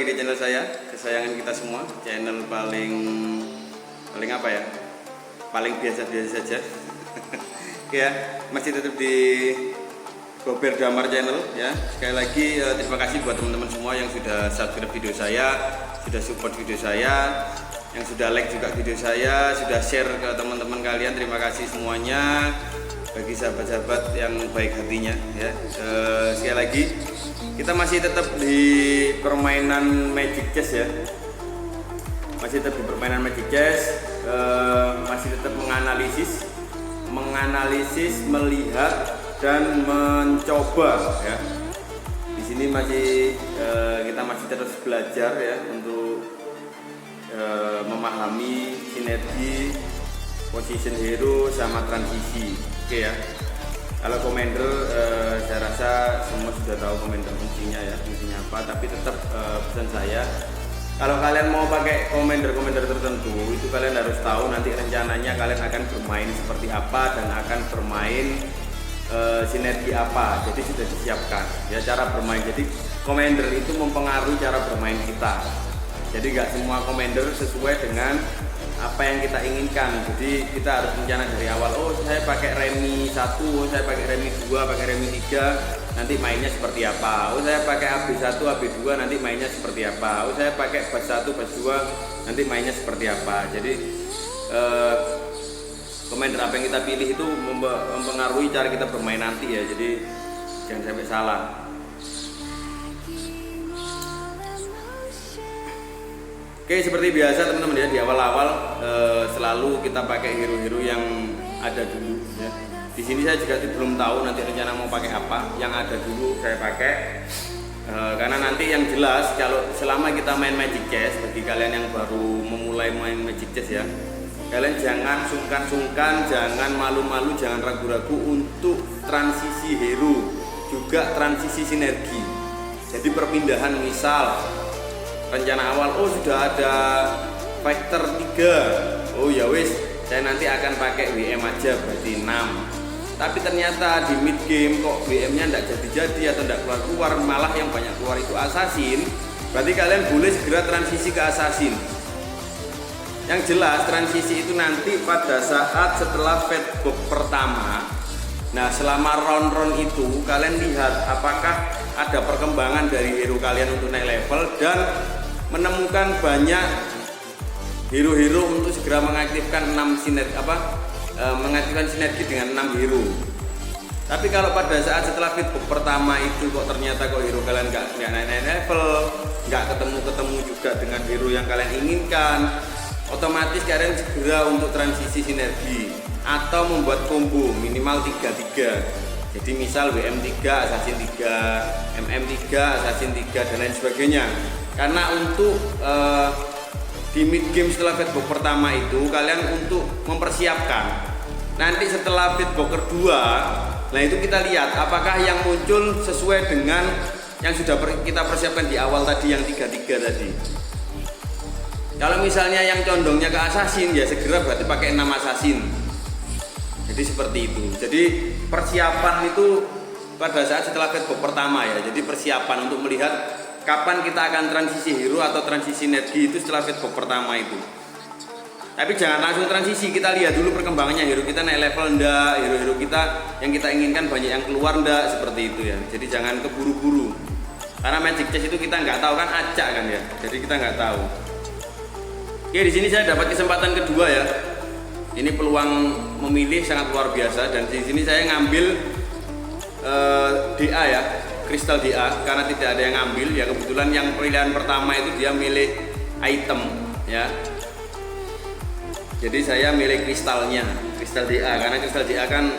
lagi di channel saya, kesayangan kita semua, channel paling apa ya? Paling biasa-biasa saja. Oke ya, masih tetap di Gober Damar channel ya. Sekali lagi terima kasih buat teman-teman semua yang sudah subscribe video saya, sudah support video saya, yang sudah like juga video saya, sudah share ke teman-teman kalian. Terima kasih semuanya bagi sahabat-sahabat yang baik hatinya ya. Sekali lagi kita masih tetap di permainan Magic Chess ya, masih tetap di permainan Magic Chess, masih tetap menganalisis, melihat dan mencoba ya. Di sini masih kita masih terus belajar ya untuk memahami sinergi, position hero sama transisi. Oke ya. Kalau commander saya rasa semua sudah tahu commander fungsinya ya, fungsinya apa, tapi tetap pesan saya, kalau kalian mau pakai commander tertentu itu kalian harus tahu nanti rencananya kalian akan bermain seperti apa dan akan bermain sinergi apa. Jadi sudah disiapkan ya cara bermain. Jadi commander itu mempengaruhi cara bermain kita. Jadi nggak semua commander sesuai dengan apa yang kita inginkan. Jadi kita harus rencana dari awal. Oh, saya pakai remi 1, saya pakai remi 2, pakai remi 3, nanti mainnya seperti apa. Oh, saya pakai AB1, AB2, nanti mainnya seperti apa. Oh, saya pakai bas 1, bas 2, nanti mainnya seperti apa. Jadi commander apa yang kita pilih itu mempengaruhi cara kita bermain nanti ya. Jadi jangan sampai salah. Oke, seperti biasa teman-teman ya, di awal-awal selalu kita pakai hero-hero yang ada dulu ya. Di sini saya juga belum tahu nanti rencana mau pakai apa, yang ada dulu saya pakai. Karena nanti yang jelas kalau selama kita main Magic Chess, bagi kalian yang baru memulai main Magic Chess ya, kalian jangan sungkan-sungkan, jangan malu-malu, jangan ragu-ragu untuk transisi hero, juga transisi sinergi. Jadi perpindahan, misal rencana awal, oh sudah ada factor 3, oh ya wis saya nanti akan pakai WM aja berarti 6, tapi ternyata di mid game kok WM nya enggak jadi-jadi atau enggak keluar, malah yang banyak keluar itu assassin, berarti kalian boleh segera transisi ke assassin. Yang jelas transisi itu nanti pada saat setelah fatbox pertama. Nah, selama round-round itu kalian lihat apakah ada perkembangan dari hero kalian untuk naik level dan menemukan banyak hero-hero untuk segera mengaktifkan 6 sinergi mengaktifkan sinergi dengan 6 hero. Tapi kalau pada saat setelah fatbox pertama itu kok ternyata kok hero kalian nggak naik level, nggak ketemu juga dengan hero yang kalian inginkan, otomatis kalian segera untuk transisi sinergi atau membuat combo minimal 3-3. Jadi misal WM3, Assassin 3, MM3, Assassin 3 dan lain sebagainya. Karena untuk di mid game setelah fatbox pertama itu kalian untuk mempersiapkan nanti setelah fatbox kedua. Nah, itu kita lihat apakah yang muncul sesuai dengan yang sudah kita persiapkan di awal tadi, yang 3-3 tadi. Kalau misalnya yang condongnya ke assassin ya segera berarti pakai 6 assassin. Jadi seperti itu. Jadi persiapan itu pada saat setelah fatbox pertama ya. Jadi persiapan untuk melihat kapan kita akan transisi hero atau transisi sinergi itu setelah fatbox pertama itu. Tapi jangan langsung transisi, kita lihat dulu perkembangannya, hero kita naik level enggak, hero-hero kita yang kita inginkan banyak yang keluar enggak, seperti itu ya. Jadi jangan keburu-buru. Karena Magic Chess itu kita nggak tahu kan, acak kan ya. Jadi kita nggak tahu. Oke, di sini saya dapat kesempatan kedua ya. Ini peluang memilih sangat luar biasa, dan di sini saya ngambil DA ya, kristal DA, karena tidak ada yang ngambil ya. Kebetulan yang pilihan pertama itu dia milih item ya. Jadi saya milih kristalnya, kristal DA, karena kristal DA kan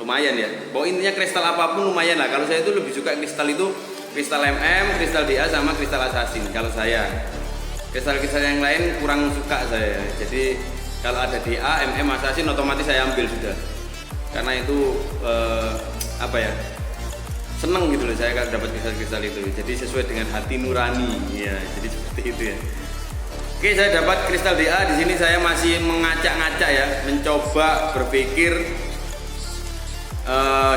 lumayan ya. Pokoknya intinya kristal apapun lumayan lah. Kalau saya itu lebih suka kristal itu kristal MM, kristal DA sama kristal assassin. Kalau saya kristal-kristal yang lain kurang suka saya. Jadi kalau ada DA, MM, assassin otomatis saya ambil sudah. Karena itu apa ya? Seneng gitu loh saya kalau dapat kristal-kristal itu. Jadi sesuai dengan hati nurani ya. Jadi seperti itu ya. Oke, saya dapat kristal DA. Di sini saya masih mengacak-ngacak ya, mencoba berpikir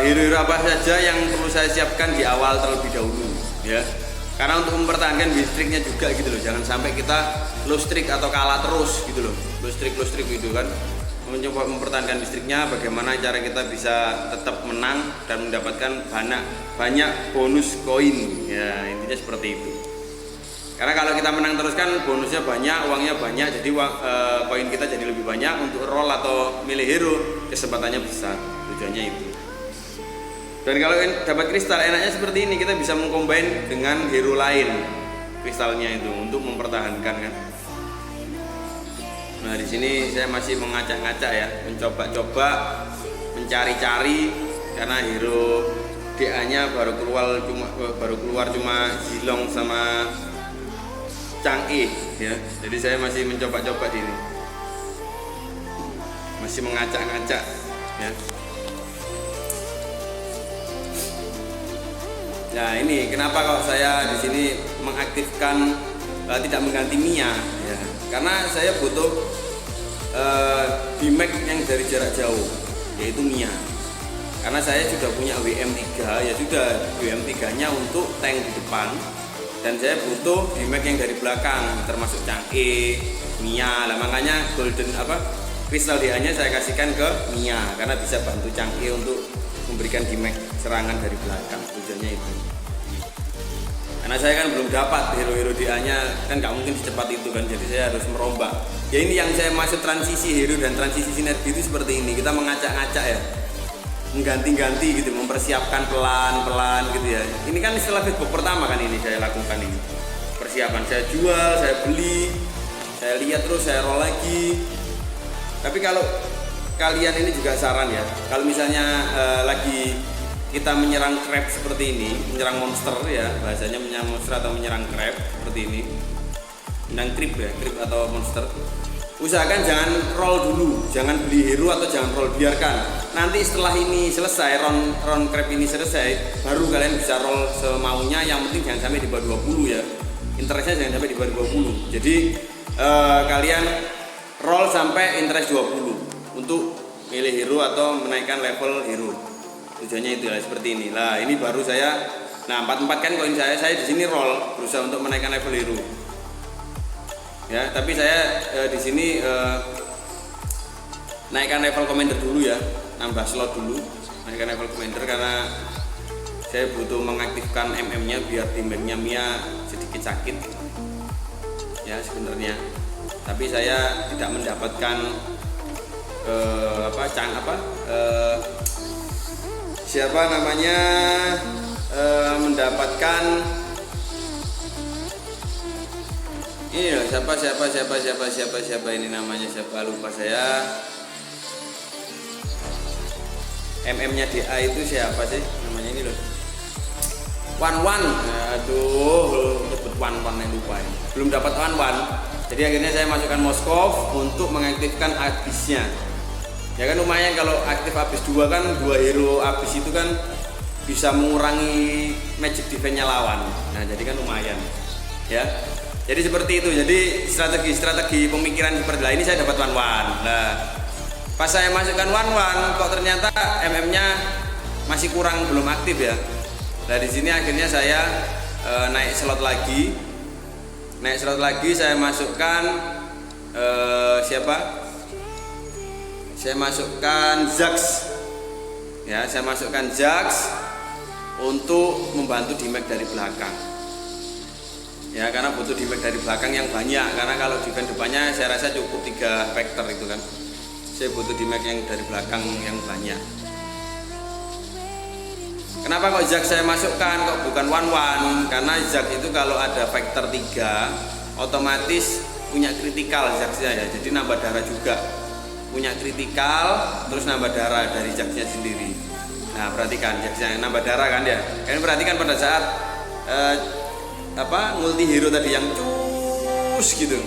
hero-hero apa saja yang perlu saya siapkan di awal terlebih dahulu ya. karena untuk mempertahankan listriknya juga gitu loh, jangan sampai kita low streak atau kalah terus gitu low streak gitu kan. Mencoba mempertahankan listriknya, bagaimana cara kita bisa tetap menang dan mendapatkan banyak bonus koin ya, intinya seperti itu. Karena kalau kita menang terus kan bonusnya banyak, uangnya banyak, jadi koin kita jadi lebih banyak. Untuk roll atau milih hero kesempatannya besar, tujuannya itu. Dan kalau dapat kristal enaknya seperti ini, kita bisa mengcombine dengan hero lain kristalnya itu untuk mempertahankan kan. Nah di sini saya masih mengacak-ngacak ya, mencoba-coba mencari-cari, karena hero DA-nya baru keluar cuma Zilong sama Chang'e ya. Jadi saya masih mencoba-coba di ini, masih mengacak-ngacak ya. Nah ini kenapa kalau saya di sini mengaktifkan tidak mengganti Mia ya, karena saya butuh damage yang dari jarak jauh, yaitu Mia. Karena saya sudah punya WM3 ya, sudah WM3 nya untuk tank di depan, dan saya butuh damage yang dari belakang termasuk Chang'e, Mia lah. Makanya kristal DA nya saya kasihkan ke Mia, karena bisa bantu Chang'e untuk memberikan damage serangan dari belakang, tujuannya itu. Karena saya kan belum dapat hero-hero DA-nya, kan nggak mungkin secepat itu kan, jadi saya harus merombak. Ya ini yang saya maksud transisi hero dan transisi sinergi itu seperti ini, kita mengacak-ngacak ya, mengganti-ganti gitu, mempersiapkan pelan-pelan gitu ya. Ini kan setelah Facebook pertama kan ini saya lakukan ini. Persiapan, saya jual, saya beli, saya lihat terus, saya roll lagi. Tapi kalau kalian ini juga saran ya, kalau misalnya lagi kita menyerang crab seperti ini, menyerang monster ya, bahasanya menyerang monster atau menyerang crab seperti ini, menyerang creep ya, creep atau monster, usahakan jangan roll dulu, jangan beli hero atau jangan roll, biarkan nanti setelah ini selesai, round crab ini selesai, baru kalian bisa roll semaunya. Yang penting jangan sampai di bawah 20 ya, interestnya jangan sampai di bawah 20. Jadi kalian roll sampai interest 20 untuk milih hero atau menaikkan level hero. Tujuannya itu lah seperti ini. Lah ini baru saya, nah 44 kan koin saya di sini roll, berusaha untuk menaikkan level hero. Ya, tapi saya di sini naikkan level commander dulu ya, nambah slot dulu, naikkan level commander karena saya butuh mengaktifkan MM-nya biar damage-nya Mia sedikit sakit. Ya sebenarnya. Tapi saya tidak mendapatkan siapa namanya mendapatkan ini loh, siapa ini namanya, siapa lupa saya, MM-nya DA itu siapa sih namanya ini loh, Wan. Aduh nyebut Wan yang lupa ini. Belum dapat Wan. Jadi akhirnya saya masukkan Moskov untuk mengaktifkan abisnya. Ya kan lumayan kalau aktif habis 2 kan, 2 hero habis itu kan bisa mengurangi magic defense-nya lawan. Nah jadi kan lumayan ya. Jadi seperti itu. Jadi strategi pemikiran seperti ini saya dapat Wan. Nah pas saya masukkan Wan kok ternyata MM-nya masih kurang, belum aktif ya. Nah di sini akhirnya saya naik slot lagi, saya masukkan siapa? Saya masukkan Zax ya, saya masukkan Zax untuk membantu damage dari belakang ya, karena butuh damage dari belakang yang banyak, karena kalau defense depannya saya rasa cukup 3 vector itu kan, saya butuh damage yang dari belakang yang banyak. Kenapa kok Zax saya masukkan, kok bukan Wan? Karena Zax itu kalau ada vector 3 otomatis punya kritikal Zaxnya ya, jadi nambah darah juga, punya kritikal terus nambah darah dari Zaxnya sendiri. Nah perhatikan Zaxnya nambah darah kan ya, kalian perhatikan pada saat multi hero tadi yang cus gitu,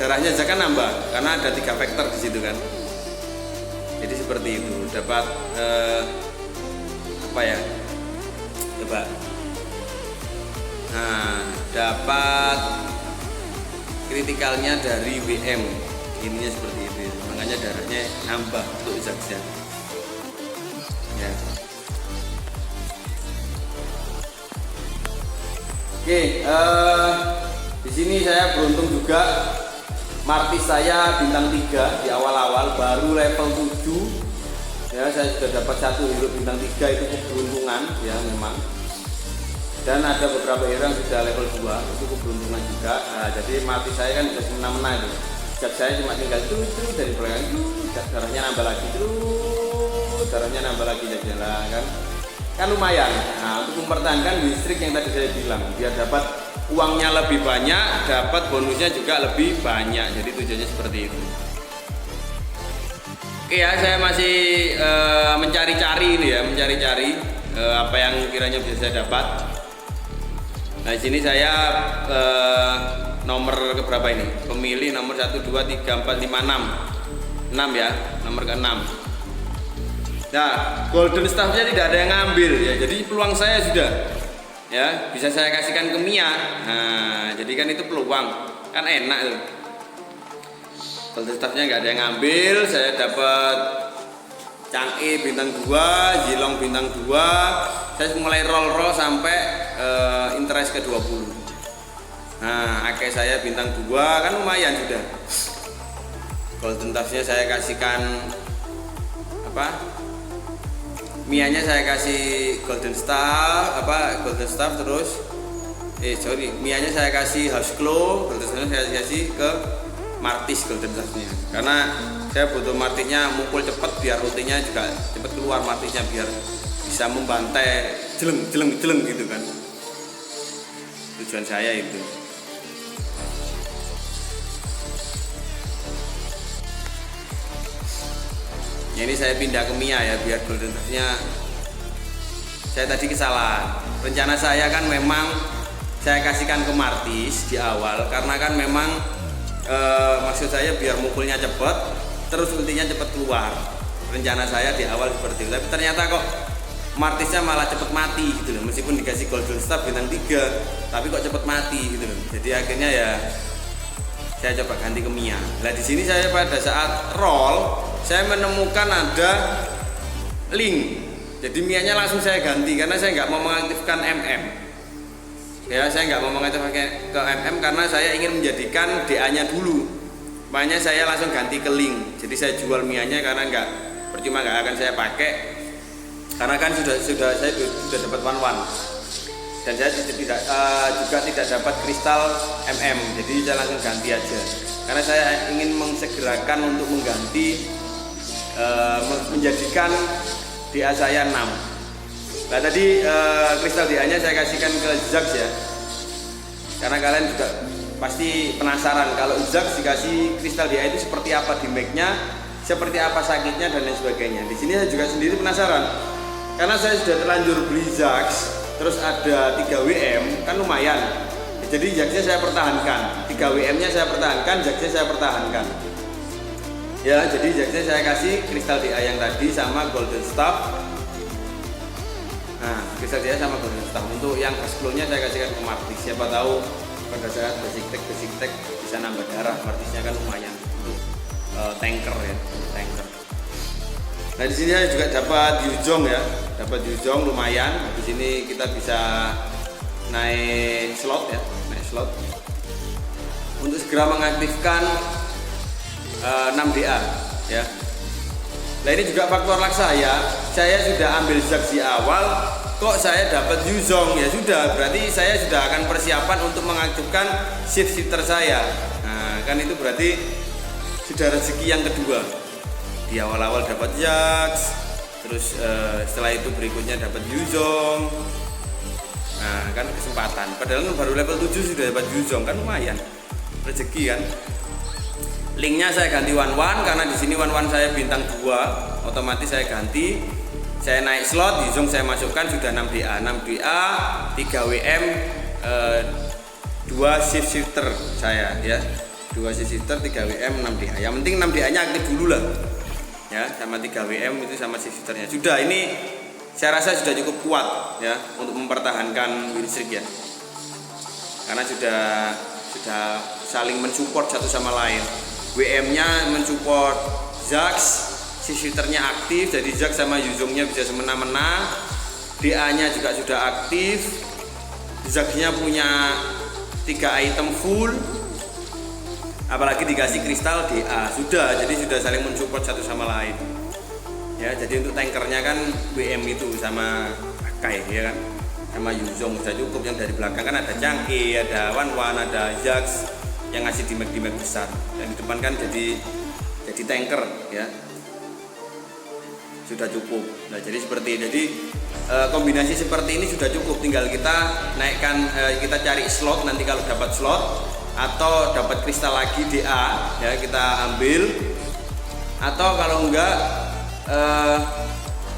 darahnya Zax kan nambah karena ada 3 vektor di situ kan. Jadi seperti itu, dapat coba, nah dapat kritikalnya dari WM, ininya seperti itu, makanya darahnya nambah untuk Zaxnya ya. Oke, di sini saya beruntung juga. Martis saya bintang 3 di awal-awal, baru level 7. Ya, saya sudah dapat satu hero bintang 3, itu keberuntungan ya memang. Dan ada beberapa hero yang sudah level 2, itu keberuntungan juga. Nah, jadi Martis saya kan sudah semena-mena itu. Jab saya cuma tinggal terus dari belakang, darahnya nambah lagi, darahnya nambah lagi jalan kan lumayan. Nah, untuk mempertahankan listrik yang tadi saya bilang, biar dapat uangnya lebih banyak, dapat bonusnya juga lebih banyak. Jadi tujuannya seperti itu. Oke ya, saya masih mencari-cari ini ya, mencari-cari apa yang kiranya bisa saya dapat. Nah, di sini saya nomor keberapa ini? Pemilih nomor 1 2 3 4 5 6. 6 ya, nomor ke-6. Nah, golden staffnya tidak ada yang ngambil ya, jadi peluang saya sudah ya bisa saya kasihkan ke Mia. Nah, jadi kan itu peluang, kan enak itu. Golden staffnya nggak ada yang ngambil, saya dapat Chang'e bintang 2, Zilong bintang 2. Saya mulai roll sampai interest ke 20. Nah, Ake saya bintang 2, kan lumayan sudah. Golden staffnya saya kasihkan apa? Mianya saya kasih golden staff, terus Mianya saya kasih house glow, golden staffnya saya kasih ke Martis golden staffnya, karena saya butuh Martisnya mukul cepet biar rutinnya juga cepet keluar, Martisnya biar bisa membantai jeleng gitu kan, tujuan saya itu. Ini saya pindah ke Mia ya, biar golden staffnya. Saya tadi kesalahan. Rencana saya kan memang saya kasihkan ke Martis di awal, karena kan memang maksud saya biar mukulnya cepet, terus ultinya cepet keluar. Rencana saya di awal seperti itu. Tapi ternyata kok Martisnya malah cepet mati gitu loh. Meskipun dikasih golden staff bintang 3, tapi kok cepet mati gitu loh. Jadi akhirnya ya saya coba ganti ke Mia. Nah, di sini saya pada saat roll saya menemukan ada link, jadi Mianya langsung saya ganti karena saya nggak mau mengaktifkan MM ya, saya nggak mau mengaktifkan ke MM karena saya ingin menjadikan DA-nya dulu. Makanya saya langsung ganti ke link, jadi saya jual Mianya karena nggak percuma, nggak akan saya pakai karena kan sudah saya sudah dapat one dan saya juga tidak dapat kristal MM, jadi saya langsung ganti aja karena saya ingin mengsegerakan untuk mengganti menjadikan DA saya 6. Nah, tadi kristal DA nya saya kasihkan ke Zax ya, karena kalian juga pasti penasaran kalau Zax dikasih kristal DA itu seperti apa di make-nya, seperti apa sakitnya dan lain sebagainya. Di sini saya juga sendiri penasaran karena saya sudah terlanjur beli Zax, terus ada 3 WM kan lumayan. Jadi Zax-nya saya pertahankan, 3 WM-nya saya pertahankan, Zax-nya saya pertahankan. Ya, jadi Zax-nya saya kasih kristal DA yang tadi sama golden staff. Nah, kristal DA sama golden staff. Untuk yang cash flow-nya saya kasihkan ke Martis. Siapa tahu pada saat basic tech bisa nambah darah. Martisnya kan lumayan untuk tanker ya, tanker. Nah, di sini saya juga dapat Yuzong ya, dapat Yuzong lumayan. Di sini kita bisa naik slot ya, naik slot. Untuk segera mengaktifkan 6 DA ya. Nah, ini juga faktor luck saya sudah ambil Zax di awal, kok saya dapat Yuzong, ya sudah, berarti saya sudah akan persiapan untuk mengaktifkan shift shifter saya. Nah, kan itu berarti sudah rezeki yang kedua. Di awal-awal dapat Zax, terus setelah itu berikutnya dapat Yuzong. Nah, kan kesempatan. Padahal baru level 7 sudah dapat Yuzong, kan lumayan. Rezeki kan. Linknya saya ganti one karena di sini one saya bintang 2, otomatis saya ganti. Saya naik slot, Yuzong saya masukkan sudah 6 DA, 3 WM, 2 shift shifter saya ya. 2 shift shifter, 3 WM, 6 DA. Yang penting 6 DA-nya aktif dulu lah. Ya, sama 3 WM itu sama shift shifternya. Sudah, ini saya rasa sudah cukup kuat ya untuk mempertahankan win streak ya. Karena sudah saling mensupport satu sama lain. WM-nya mensupport Zax, shifternya aktif, jadi Zax sama Yuzongnya bisa semena-mena. DA-nya juga sudah aktif. Zacknya punya 3 item full, apalagi dikasih kristal DA, jadi sudah saling mensupport satu sama lain ya. Jadi untuk tankernya kan WM itu sama Akai ya kan, sama Yuzong sudah cukup. Yang dari belakang kan ada Chang'e, ada Wanwan, ada Jax yang ngasih damage besar, dan di depan kan jadi tanker ya, sudah cukup. Nah jadi kombinasi seperti ini sudah cukup, tinggal kita naikkan, kita cari slot nanti kalau dapat slot atau dapat kristal lagi DA ya kita ambil, atau kalau enggak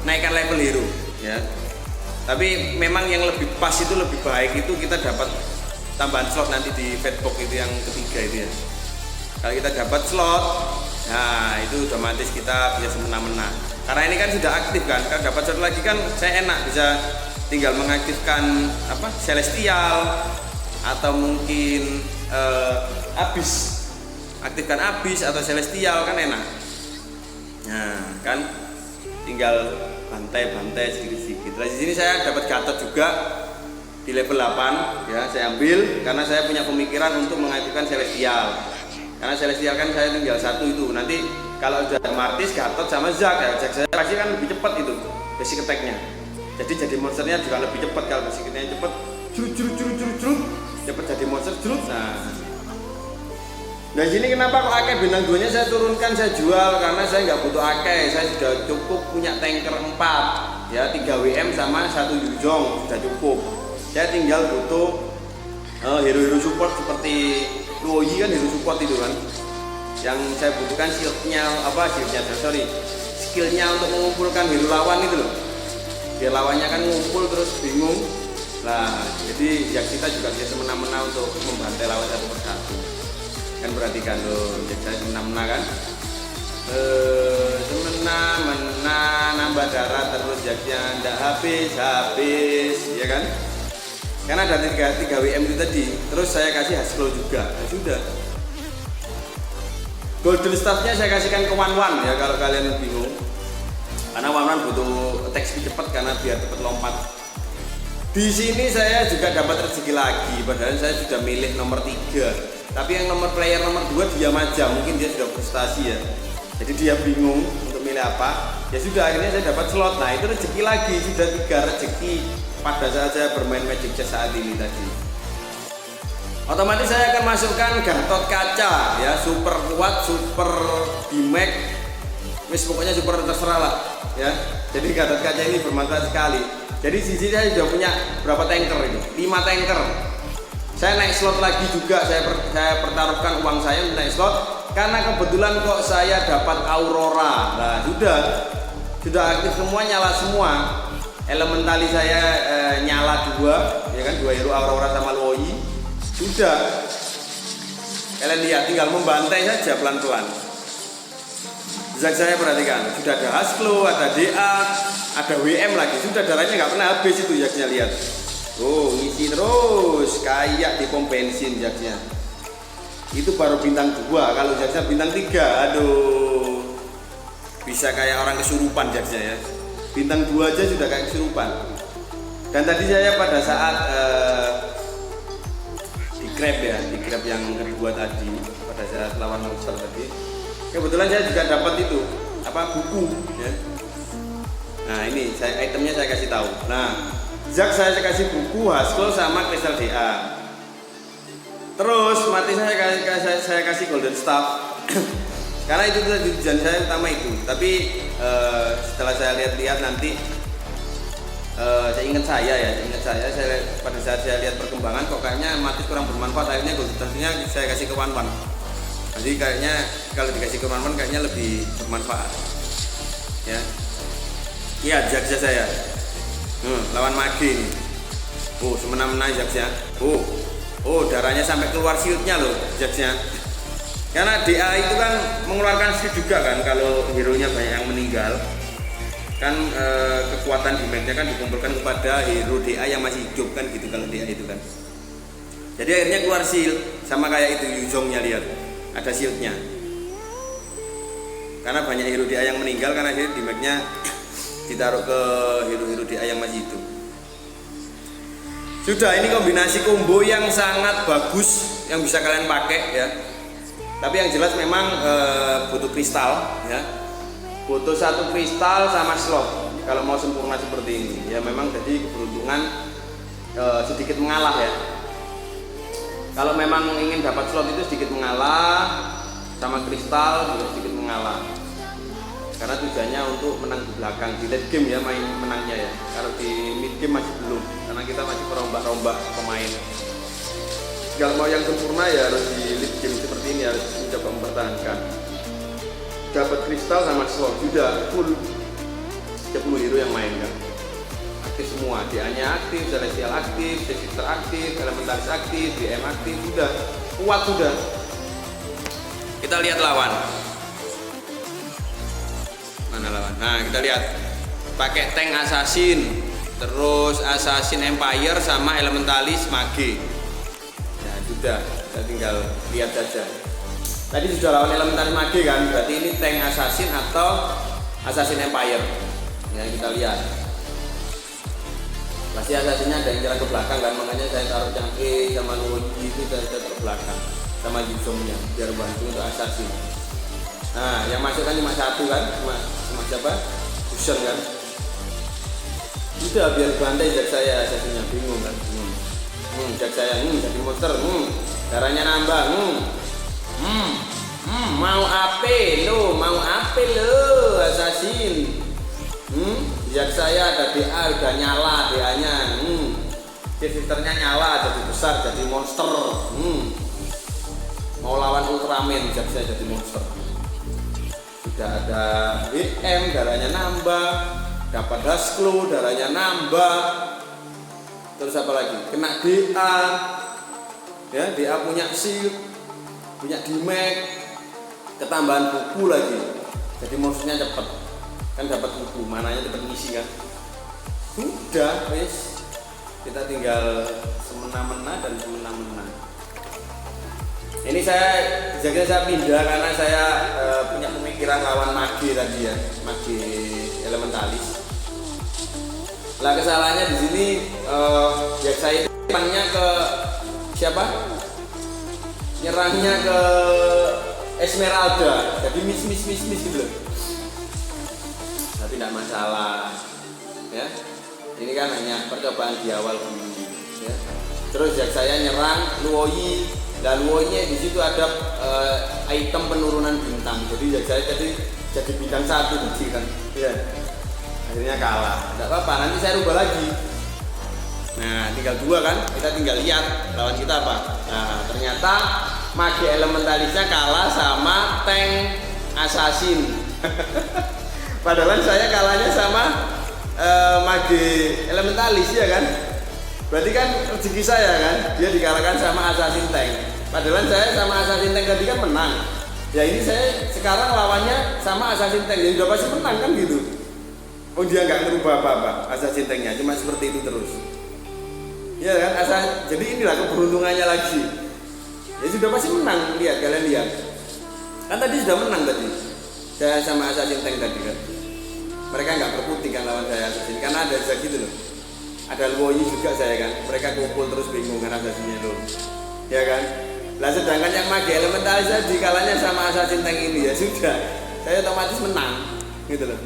naikkan level hero ya. Tapi memang yang lebih pas itu, lebih baik itu kita dapat tambahan slot nanti di fatbox itu yang ketiga itu ya. Kalau kita dapat slot, nah itu otomatis kita bisa semena-mena. Karena ini kan sudah aktif kan, kalau dapat slot lagi kan saya enak bisa tinggal mengaktifkan apa Celestial, atau mungkin aktifkan Abyss atau Celestial kan enak. Nah kan tinggal bantai sedikit-sedikit. Nah, di sini saya dapat Gatot juga di level 8 ya, saya ambil karena saya punya pemikiran untuk mengaktifkan Celestial. Karena Celestial kan saya tinggal satu itu. Nanti kalau udah Martis, Gatot sama Zack ya, Zack saya pasti kan lebih cepat itu basic attack-nya. Jadi monsternya juga lebih cepat. Kalau basic attack-nya cepat, curut, cepat jadi monster curut. Nah sini kenapa kok Akai bintang 2 nya saya turunkan, saya jual karena saya nggak butuh Akai. Saya sudah cukup punya tanker 4 ya, 3 WM sama 1 Yuzong sudah cukup. Saya tinggal butuh hero-hero support seperti Luoyi kan, hero support itu kan. Yang saya butuhkan skillnya untuk mengumpulkan hero lawan itu loh. Biar lawannya kan ngumpul terus bingung. Nah jadi ya kita juga bisa semena-mena untuk membantai lawan satu persatu. Kan perhatikan loh, jadi saya semena-mena kan, semena-mena nambah darah terus jaknya ndak habis ya kan, karena ada 3 WM itu tadi. Terus saya kasih Hasbro juga, ya sudah. Golden staffnya saya kasihkan ke Wanwan ya kalau kalian bingung, karena Wanwan butuh attack speed cepat karena biar cepat lompat. Di sini saya juga dapat rezeki lagi, padahal saya sudah milih nomor 3. Tapi yang player nomor 2 diam aja, mungkin dia sudah frustasi ya. Jadi dia bingung untuk milih apa. Ya sudah, akhirnya saya dapat slot. Nah itu rezeki lagi, sudah 3 rezeki pada saat saya bermain Magic Chess saat ini tadi. Otomatis saya akan masukkan Gatot kaca ya, super kuat, super damage, pokoknya super terserah lah ya. Jadi Gatot kaca ini bermanfaat sekali. Jadi di sini saya sudah punya berapa tanker ini? 5 tanker. Saya naik slot lagi juga, saya pertaruhkan uang saya untuk naik slot karena kebetulan kok saya dapat Aurora. Nah sudah aktif semua, nyala semua. Elementali saya nyala 2 ya kan, 2 hero Aurora sama Luoyi. Sudah, kalian lihat tinggal membantai saja pelan-pelan. Zack saya perhatikan, sudah ada Hasbro, ada DA, ada WM lagi, sudah darahnya nggak pernah habis itu Zacknya, lihat. Oh ngisi terus kayak di pom bensin Zacknya. Itu baru bintang 2, kalau Zacknya bintang 3, aduh, bisa kayak orang kesurupan Zacknya ya. Bintang 2 aja sudah kayak kesurupan. Dan tadi saya pada saat di grab yang kedua tadi, pada saat lawan monster tadi, kebetulan saya juga dapat itu buku ya. Nah ini itemnya saya kasih tahu. Nah Zack saya kasih buku, Hasbro sama kristal DA. Terus mati saya kasih golden staff. Karena itu tujuan saya utama itu. Tapi setelah saya lihat-lihat nanti saya ingat pada saat saya lihat perkembangan kok kayaknya mati kurang bermanfaat, akhirnya golden staffnya saya kasih ke Wanwan. Jadi kayaknya kalau dikasih ke Wanwan kayaknya lebih bermanfaat. Ya. Iya, Zack saya. Lawan Mage nih. Oh semena-mena Zacknya. Oh darahnya sampai keluar shieldnya loh Zacknya. Karena DA itu kan mengeluarkan shield juga kan kalau hero nya banyak yang meninggal. Kan kekuatan damage-nya kan dikumpulkan kepada hero DA yang masih hidup kan gitu kalau DA itu kan. Jadi akhirnya keluar shield, sama kayak itu Yuzongnya, lihat ada shieldnya. Karena banyak hero DA yang meninggal karena akhirnya damage-nya ditaruh ke hero-hero DA yang masih hidup. Sudah, ini kombinasi combo yang sangat bagus yang bisa kalian pakai ya. Tapi yang jelas memang butuh kristal ya. Butuh satu kristal sama slot kalau mau sempurna seperti ini. Ya memang jadi keberuntungan sedikit mengalah ya. Kalau memang ingin dapat slot itu sedikit mengalah, sama kristal juga sedikit mengalah. Karena tujuannya untuk menang di belakang di late game ya, main menangnya ya. Kalau di mid game masih belum, karena kita masih merombak-rombak pemain. Kalau mau yang sempurna ya harus di late game seperti ini, harus mencoba mempertahankan. Dapat kristal sama slot sudah full 10 hero yang main kan. Aktif semua, DA-nya aktif, Celestial aktif, Desistor aktif, Elementalis aktif, DM aktif, sudah kuat sudah. Kita lihat lawan. Mana lawan? Nah, kita lihat. Pakai tank assassin, terus assassin empire sama elementalis mage. Ya, sudah. Kita tinggal lihat saja. Tadi sudah lawan elementalis mage kan? Berarti ini tank assassin atau assassin empire. Ya, kita lihat. Pasti assassinnya ada yang jalan ke belakang kan, makanya saya taruh yang E sama Luigi itu saya taruh ke belakang sama Yuzongnya biar bantu untuk assassin. Nah, yang masuk kan cuma satu kan, cuma siapa? Fusion kan. Udah biar bantai jak saya, assassinnya bingung kan. Jak saya, jadi monster, darahnya nambah, mau ape lo, assassin. Jak saya ada DA udah nyala, DA-nya, Desistornya nyala, jadi besar, jadi monster. Mau lawan Ultraman, jak saya jadi monster. Sudah ada WM, darahnya nambah, dapat Dasklo, darahnya nambah. Terus apa lagi? Kena DA, ya DA punya shield, punya damage, ketambahan buku lagi. Jadi monsternya cepet, kan dapat buku, mananya cepet ngisi kan. Sudah, wis. Kita tinggal semena-mena dan semena-mena. Ini saya pindah karena saya punya pemikiran lawan mage tadi ya, mage elementalis. Lah kesalahannya di sini ya saya nyerangnya ke siapa? Nyerangnya ke Esmeralda, jadi miss gitu loh. Tapi tidak masalah, ya. Ini kan hanya percobaan di awal dulu, ya. Terus ya saya nyerang Luoyi. Dan Luoyi-nya di situ ada item penurunan bintang. Jadi ya saya jadi bintang 1 kecil kan. Ya. Akhirnya kalah. Tidak apa-apa, nanti saya rubah lagi. Nah, tinggal 2 kan. Kita tinggal lihat lawan kita apa. Nah, ternyata mage elementalisnya kalah sama tank assassin. Padahal saya kalahnya sama mage elementalis ya kan. Berarti kan rezeki saya kan, dia dikalahkan sama assassin tank. Padahal saya sama assassin tank tadi kan menang. Ya ini saya sekarang lawannya sama assassin tank, ya udah pasti menang kan gitu. Oh dia nggak ngerubah apa-apa assassin tanknya, cuma seperti itu terus. Ya kan, jadi inilah keberuntungannya lagi. Ya sudah pasti menang, lihat kalian lihat. Kan tadi sudah menang tadi. Saya sama assassin tank tadi kan. Mereka nggak berkutik kan lawan saya assassin, karena ada gitu loh. Ada Luoyi juga saya kan, mereka kumpul terus bingung kan assassinnya loh, ya kan. Lah sedangkan yang mage elementalis tadi kalahnya sama assassin tank ini, ya sudah, saya otomatis menang, gitu loh.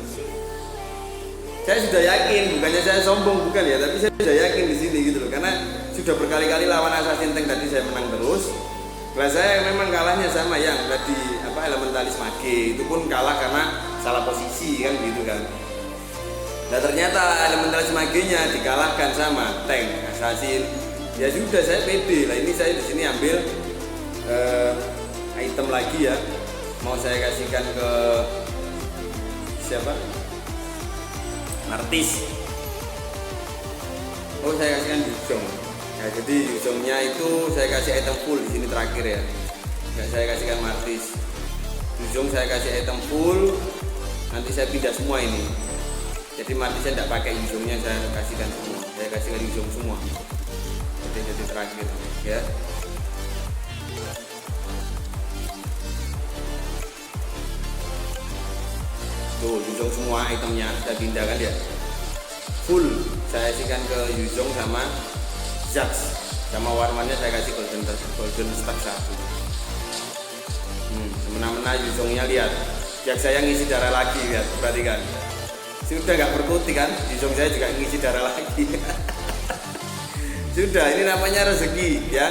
Saya sudah yakin, bukannya saya sombong bukan ya, tapi saya sudah yakin di sini gitu loh, karena sudah berkali-kali lawan assassin tank tadi saya menang terus. Lah saya memang kalahnya sama yang tadi apa elementalis mage, itu pun kalah karena salah posisi kan gitu kan. Nah ternyata elementalis magenya dikalahkan sama tank assassin. Ya sudah saya pede lah, ini saya di sini ambil item lagi ya. Mau saya kasihkan ke siapa? Martis. Oh saya kasihkan Yuzong. Ya jadi Yuzongnya itu saya kasih item full di sini terakhir ya. Ya saya kasihkan Martis. Yuzong saya kasih item full. Nanti saya pindah semua ini. Jadi mati saya tidak pakai Yuzongnya, saya kasihkan semua. Saya kasihkan Yuzong semua. Jadi terakhir, ya. Tuh Yuzong semua itemnya saya pindahkan ya. Full saya kasihkan ke Yuzong sama Jax sama warnanya saya kasih golden star 1. Semena-mena Yuzongnya lihat. Jax saya ngisi darah lagi, lihat, perhatikan. Sudah nggak berkutik kan, Yuzong saya juga ngisi darah lagi. Sudah, ini namanya rezeki ya.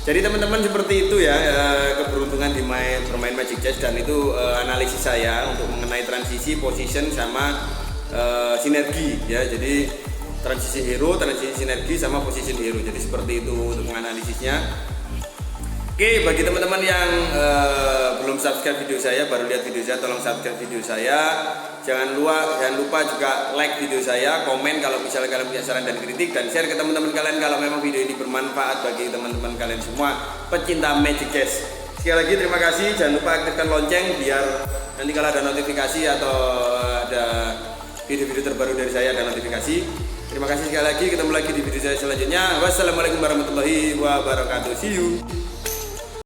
Jadi teman-teman seperti itu ya, keberuntungan bermain Magic Chess, dan itu analisis saya untuk mengenai transisi, position sama sinergi ya. Jadi transisi hero, transisi sinergi sama position hero. Jadi seperti itu untuk menganalisisnya. Oke, bagi teman-teman yang belum subscribe video saya, baru lihat video saya, tolong subscribe video saya. Jangan lupa juga like video saya, komen kalau misalnya kalian punya saran dan kritik, dan share ke teman-teman kalian kalau memang video ini bermanfaat bagi teman-teman kalian semua pecinta Magic Chess. Sekali lagi terima kasih, jangan lupa aktifkan lonceng biar nanti kalau ada notifikasi atau ada video-video terbaru dari saya ada notifikasi. Terima kasih sekali lagi, ketemu lagi di video saya selanjutnya. Wassalamualaikum warahmatullahi wabarakatuh. See you.